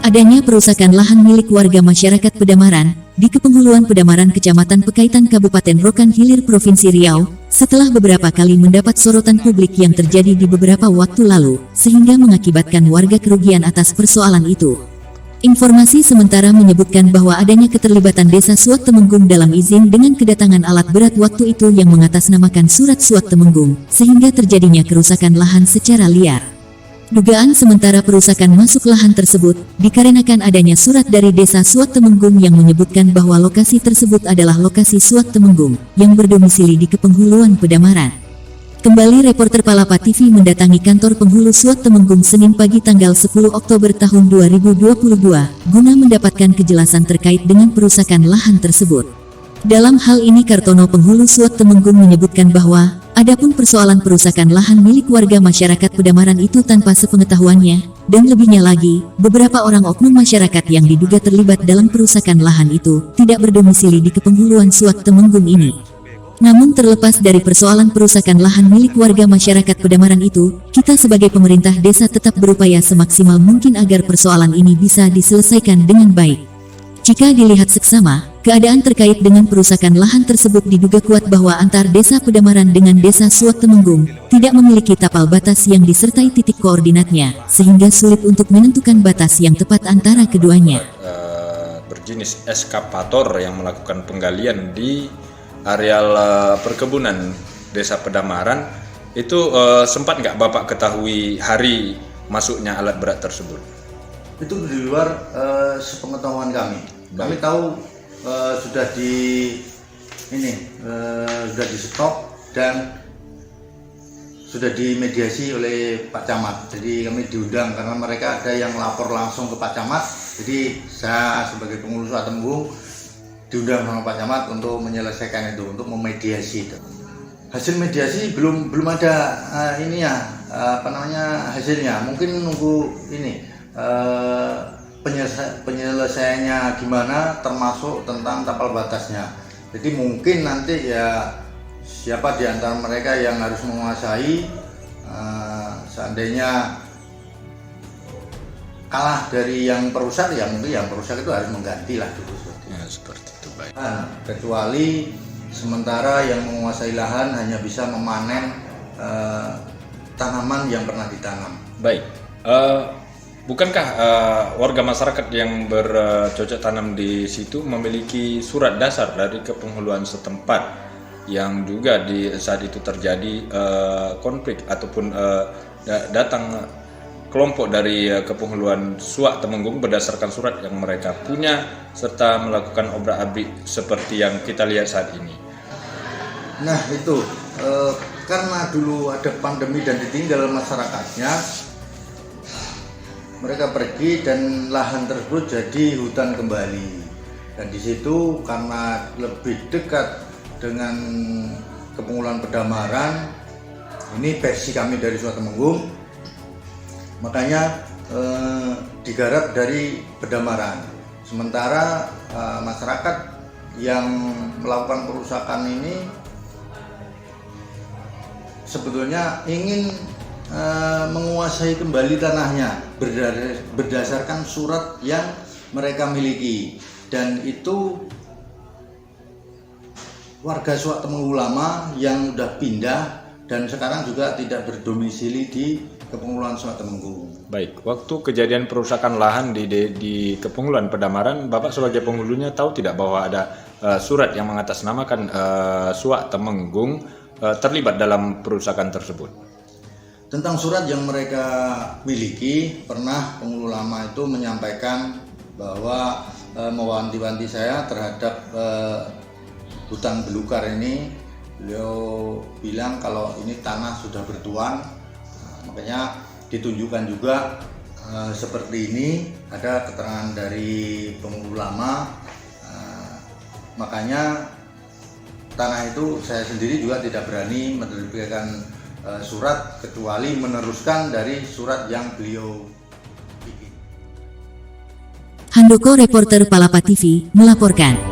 adanya perusakan lahan milik warga masyarakat Pedamaran di Kepenghuluan Pedamaran Kecamatan Pekaitan Kabupaten Rokan Hilir Provinsi Riau, setelah beberapa kali mendapat sorotan publik yang terjadi di beberapa waktu lalu, sehingga mengakibatkan warga kerugian atas persoalan itu. Informasi sementara menyebutkan bahwa adanya keterlibatan Desa Suak Temenggung dalam izin dengan kedatangan alat berat waktu itu yang mengatasnamakan Surat Suak Temenggung, sehingga terjadinya kerusakan lahan secara liar. Dugaan sementara perusakan masuk lahan tersebut dikarenakan adanya surat dari Desa Suak Temenggung yang menyebutkan bahwa lokasi tersebut adalah lokasi Suak Temenggung yang berdomisili di Kepenghuluan Pedamaran. Kembali reporter Palapa TV mendatangi kantor penghulu Suak Temenggung Senin pagi tanggal 10 Oktober tahun 2022 guna mendapatkan kejelasan terkait dengan perusakan lahan tersebut. Dalam hal ini Kartono penghulu Suak Temenggung menyebutkan bahwa adapun persoalan perusakan lahan milik warga masyarakat Pedamaran itu tanpa sepengetahuannya, dan lebihnya lagi, beberapa orang oknum masyarakat yang diduga terlibat dalam perusakan lahan itu tidak berdomisili di Kepenghuluan Suak Temenggung ini. Namun terlepas dari persoalan perusakan lahan milik warga masyarakat Pedamaran itu, kita sebagai pemerintah desa tetap berupaya semaksimal mungkin agar persoalan ini bisa diselesaikan dengan baik. Jika dilihat seksama, keadaan terkait dengan perusakan lahan tersebut diduga kuat bahwa antar Desa Pedamaran dengan Desa Suak Temenggung tidak memiliki tapal batas yang disertai titik koordinatnya, sehingga sulit untuk menentukan batas yang tepat antara keduanya. Berjenis eskavator yang melakukan penggalian di areal perkebunan Desa Pedamaran itu sempat nggak Bapak ketahui hari masuknya alat berat tersebut? Itu di luar sepengetahuan kami. Kami tahu sudah di stop dan sudah dimediasi oleh Pak Camat. Jadi kami diundang karena mereka ada yang lapor langsung ke Pak Camat. Jadi saya sebagai pengurus Suak Temenggung diundang sama Pak Camat untuk menyelesaikan itu, untuk memediasi itu. Hasil mediasi belum ada hasilnya. Mungkin nunggu penyelesaiannya gimana, termasuk tentang tapal batasnya. Jadi mungkin nanti ya siapa di antara mereka yang harus menguasai, seandainya kalah dari yang perusak, ya mungkin yang perusak itu harus mengganti lah dulu. Ya, seperti itu, baik. Kecuali sementara yang menguasai lahan hanya bisa memanen tanaman yang pernah ditanam. Baik, bukankah warga masyarakat yang bercocok tanam di situ memiliki surat dasar dari kepenghuluan setempat yang juga di saat itu terjadi konflik ataupun datang kelompok dari kepenghuluan Suak Temenggung berdasarkan surat yang mereka punya serta melakukan obrak-abrik seperti yang kita lihat saat ini? Nah itu karena dulu ada pandemi dan ditinggal masyarakatnya, mereka pergi dan lahan tersebut jadi hutan kembali. Dan di situ karena lebih dekat dengan Kepenghuluan Pedamaran, ini versi kami dari Suak Temenggung, makanya digarap dari Pedamaran. Sementara masyarakat yang melakukan perusakan ini sebetulnya ingin menguasai kembali tanahnya berdasarkan surat yang mereka miliki, dan itu warga Suak Temenggung lama yang sudah pindah dan sekarang juga tidak berdomisili di Kepenghuluan Suak Temenggung. Baik, waktu kejadian perusakan lahan di Kepenghuluan Pedamaran, Bapak sebagai penghulunya tahu tidak bahwa ada surat yang mengatasnamakan Suak Temenggung terlibat dalam perusakan tersebut? Tentang surat yang mereka miliki, pernah penghulu lama itu menyampaikan bahwa mewanti-wanti saya terhadap hutan belukar ini. Beliau bilang kalau ini tanah sudah bertuan. Makanya ditunjukkan juga seperti ini, ada keterangan dari penghulu lama. Makanya tanah itu saya sendiri juga tidak berani menerbitkan surat kecuali meneruskan dari surat yang beliau bikin. Handoko reporter Palapa TV melaporkan.